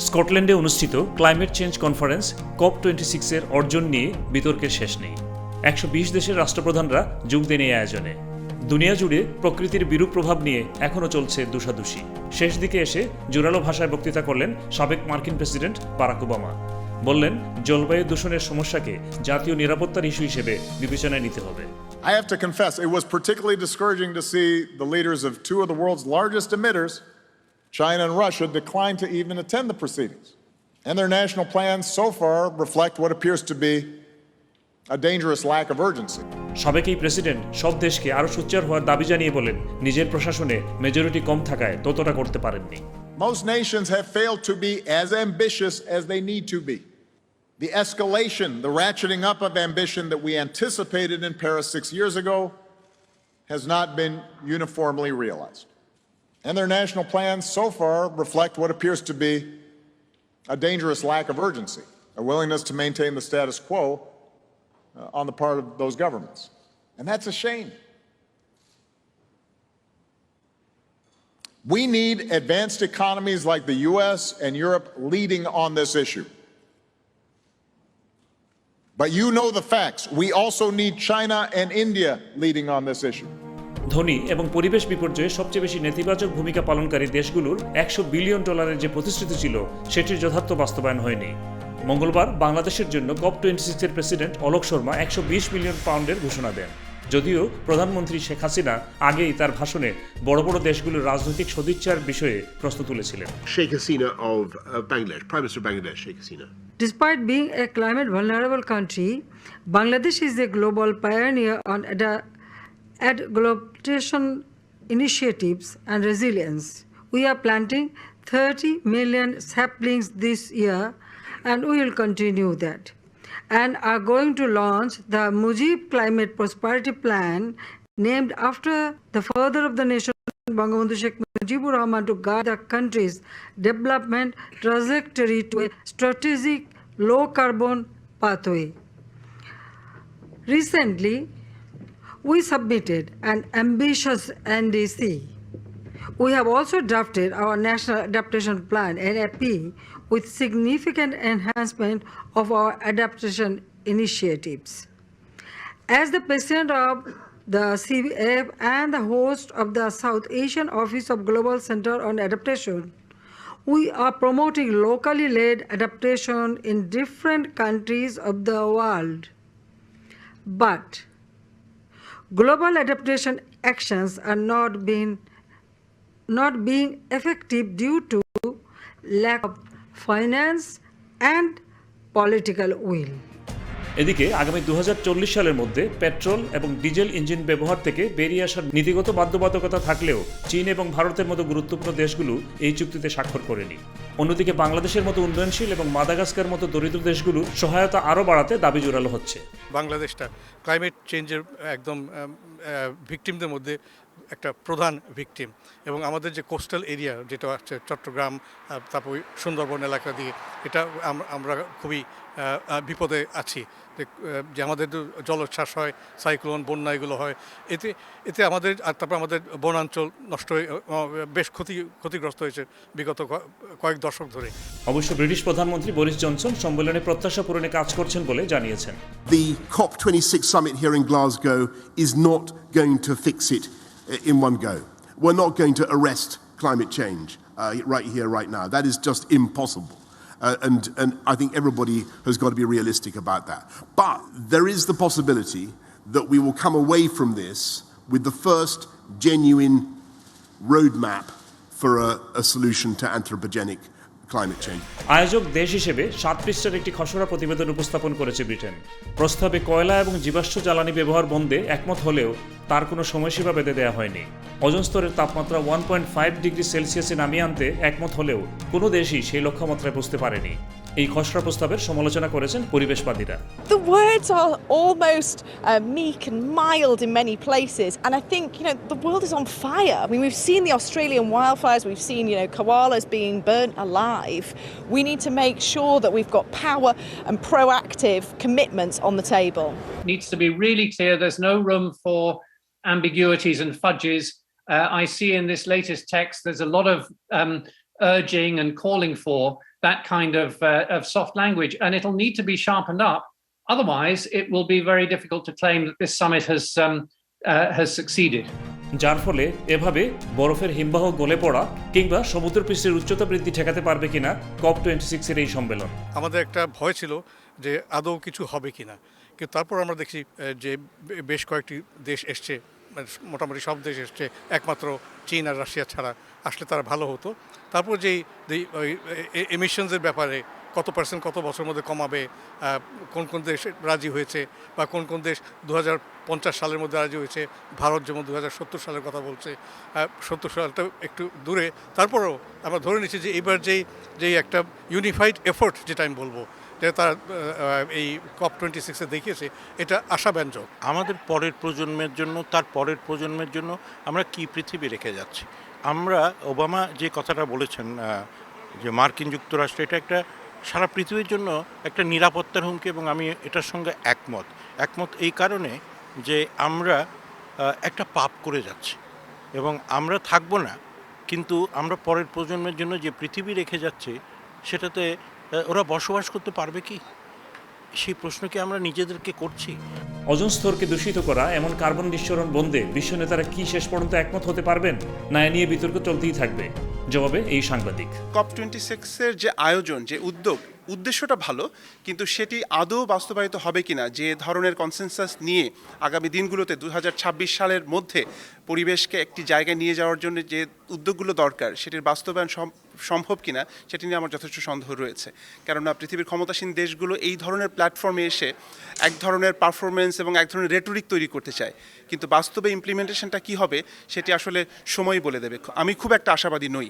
স্কটল্যান্ডে অনুষ্ঠিত climate change conference COP26 এর অর্জন নিয়ে বিতর্কের শেষ নেই। 120 দেশের রাষ্ট্রপ্রধানরা যোগ দেন এই আয়োজনে। দুনিয়া জুড়ে প্রকৃতির বিরূপ প্রভাব নিয়ে এখনও চলছে দুষাদুষি। শেষ দিকে এসে জোরালো ভাষায় বক্তৃতা করলেন সাবেক মার্কিন প্রেসিডেন্ট বারাক ওবামা। বললেন, জলবায়ু দূষণের সমস্যাকে জাতীয় নিরাপত্তার ইস্যু হিসেবে বিবেচনায় নিতে হবে। I have to confess, it was particularly discouraging to see the leaders of two of the world's largest emitters, China and Russia, decline to even attend the proceedings. And their national plans so far reflect what appears to be a dangerous lack of urgency. সাবেক এই president সব দেশকে আরও সোচ্চার হওয়ার দাবি জানিয়ে বলেন, নিজের প্রশাসনে মেজরিটি কম থাকায় ততটা করতে পারেননি। Most nations have failed to be as ambitious as they need to be. The escalation, the ratcheting up of ambition that we anticipated in Paris 6 years ago has not been uniformly realized. And their national plans so far reflect what appears to be a dangerous lack of urgency, a willingness to maintain the status quo on the part of those governments. And that's a shame. We need advanced economies like the US and Europe leading on this issue. But you know the facts. We also need China and India leading on this issue. ধনী এবং পরিবেশ বিপর্যয়ে সবচেয়ে বেশি নেতিবাচক ভূমিকা পালনকারী দেশগুলোর $100 বিলিয়ন যে প্রতিশ্রুতি ছিল, সেটির যথার্থ বাস্তবায়ন হয়নি। মঙ্গলবার বাংলাদেশের জন্য COP26 এর প্রেসিডেন্ট অলোক শর্মা 120 মিলিয়ন পাউন্ডের ঘোষণা দেন। যদিও প্রধানমন্ত্রী শেখ হাসিনা আগেই তার ভাষণে বড় বড় দেশগুলোর রাজনৈতিক সদিচ্ছার বিষয়ে প্রশ্ন তুলেছিলেন। Sheikh Hasina of Bangladesh, Prime Minister of Bangladesh, Sheikh Hasina. Despite being a climate vulnerable country, Bangladesh is a global pioneer on adaptation initiatives and resilience. We are planting 30 million saplings this year, and we will continue that, and are going to launch the Mujib Climate Prosperity Plan, named after the father of the nation, Bangladeshi Sheikh Mujibur Rahman, to guide the country's development trajectory to a strategic low-carbon pathway. Recently, we submitted an ambitious NDC. We have also drafted our National Adaptation Plan, NAP, with significant enhancement of our adaptation initiatives. As the president of the CBF and the host of the South Asian Office of Global Center on Adaptation, we are promoting locally led adaptation in different countries of the world. But global adaptation actions are not being effective due to lack of finance and political will. এদিকে আগামী 2040 সালের মধ্যে petrol এবং diesel engine ব্যবহার থেকে বেরিয়ে আসার নীতিগত বাধ্যবাধকতা থাকলেও চীন এবং ভারতের মতো গুরুত্বপূর্ণ দেশগুলো এই চুক্তিতে স্বাক্ষর করেনি। অন্যদিকে বাংলাদেশের মতো উন্নয়নশীল এবং মাদাগাস্কার মতো দরিদ্র দেশগুলোর সহায়তা আরও বাড়াতে দাবি জোরালো হচ্ছে। বাংলাদেশটা ক্লাইমেট চেঞ্জের একদম ভিকটিমদের মধ্যে একটা প্রধান ভিকটিম, এবং আমাদের যে কোস্টাল এরিয়া যেটা আছে চট্টগ্রাম, তারপর সুন্দরবন এলাকা দিয়ে, এটা আমরা খুবই বিপদে আছি যে আমাদের জলোচ্ছ্বাস হয়, সাইক্লোন, বন্যা এগুলো হয়, এতে আমাদের, আর তারপর আমাদের বনাঞ্চল নষ্ট হয়ে বেশ ক্ষতিগ্রস্ত হয়েছে বিগত কয়েক দশক ধরে। অবশ্য ব্রিটিশ প্রধানমন্ত্রী বরিস জনসন সম্মেলনে প্রত্যাশা পূরণে কাজ করছেন বলে জানিয়েছেন। The COP26 summit here in Glasgow is not going to fix it in one go. We're not going to arrest climate change right here, right now. That is just impossible. And I think everybody has got to be realistic about that. But there is the possibility that we will come away from this with the first genuine roadmap for a solution to anthropogenic climate change. আয়োজক দেশ হিসেবে 7 পৃষ্ঠার একটি খসড়া প্রতিবেদন উপস্থাপন করেছে Britain. প্রস্তাবে কয়লা এবং জীবাশ্ম জ্বালানি ব্যবহার বন্ধে একমত হলেও তার কোনো সময়সীমা বেঁধে দেওয়া হয়নি। ওজোন স্তরের তাপমাত্রা 1.5 ডিগ্রি সেলসিয়াসে নামিয়ে আনতে একমত হলেও কোনো দেশই সেই লক্ষ্যমাত্রায় পৌঁছতে পারেনি। এই খসড়া প্রস্তাবের সমালোচনা করেছেন পরিবেশবাদীরা। The words are almost meek and mild in many places, and I think, the world is on fire. I mean, we've seen the Australian wildfires, we've seen, koalas being burnt alive. We need to make sure that we've got power and proactive commitments on the table. It needs to be really clear. There's no room for ambiguities and fudges. I see in this latest text there's a lot of urging and calling for that kind of soft language, and it'll need to be sharpened up. Otherwise, it will be very difficult to claim that this summit has succeeded. যার ফলে এভাবে বরফের হিমবাহ গলে পড়া কিংবা সমুদ্রপৃষ্ঠের উচ্চতা বৃদ্ধি ঠেকাতে পারবে কিনা COP26 এর এই সম্মেলন। আমাদের একটা ভয় ছিল যে আদৌ কিছু হবে কিনা, কিন্তু তারপর আমরা দেখছি যে বেশ কয়েকটি দেশ এসছে, মোটামুটি সব দেশ এসছে, একমাত্র চীন আর রাশিয়া ছাড়া। আসলে তারা ভালো হতো। তারপর যেই এমিশনসের ব্যাপারে কত পার্সেন্ট কত বছরের মধ্যে কমাবে, কোন কোন দেশ রাজি হয়েছে বা কোন কোন দেশ 2050 সালের মধ্যে রাজি হয়েছে, ভারত যেমন 2070 সালের কথা বলছে, 70 সালটা একটু দূরে, তারপরেও আমরা ধরে নিচ্ছি যে এবার যেই একটা ইউনিফাইড এফোর্ট, যেটা আমি বলবো যে তারা এই COP26-এ দেখিয়েছে, এটা আশাব্যঞ্জক। আমাদের পরের প্রজন্মের জন্য, তার পরের প্রজন্মের জন্য আমরা কি পৃথিবী রেখে যাচ্ছি। আমরা ওবামা যে কথাটা বলেছেন যে মার্কিন যুক্তরাষ্ট্র এটা একটা সারা পৃথিবীর জন্য একটা নিরাপত্তার হুমকি, এবং আমি এটার সঙ্গে একমত এই কারণে যে আমরা একটা পাপ করে যাচ্ছি এবং আমরা থাকবো না, কিন্তু আমরা পরের প্রজন্মের জন্য যে পৃথিবী রেখে যাচ্ছি সেটাতে ওরা বসবাস করতে পারবে কি, সেই প্রশ্ন কি আমরা নিজেদেরকে করছি। ওজোন স্তরকে দূষিত করা এমন কার্বন নিঃসরণ বন্ধে বিশ্ব নেতারা কি শেষ পর্যন্ত একমত হতে পারবেন, না এ নিয়ে বিতর্ক চলতেই থাকবে? জবাবে এই সাংবাদিক। COP26-এর যে আয়োজন, যে উদ্দেশ্যটা ভালো, কিন্তু সেটি আদৌ বাস্তবায়িত হবে কিনা, যে ধরনের কনসেনসাস নিয়ে আগামী দিনগুলোতে 2026 সালের মধ্যে পরিবেশকে একটি জায়গায় নিয়ে যাওয়ার জন্য যে উদ্যোগগুলো দরকার, সেটির বাস্তবায়ন সম্ভব কিনা সেটি নিয়ে আমার যথেষ্ট সন্দেহ রয়েছে। কেননা পৃথিবীর ক্ষমতাসীন দেশগুলো এই ধরনের প্ল্যাটফর্মে এসে এক ধরনের পারফরমেন্স এবং এক ধরনের রেটরিক তৈরি করতে চায়, কিন্তু বাস্তবে ইমপ্লিমেন্টেশনটা কি হবে সেটি আসলে সময় বলে দেবে। আমি খুব একটা আশাবাদী নই।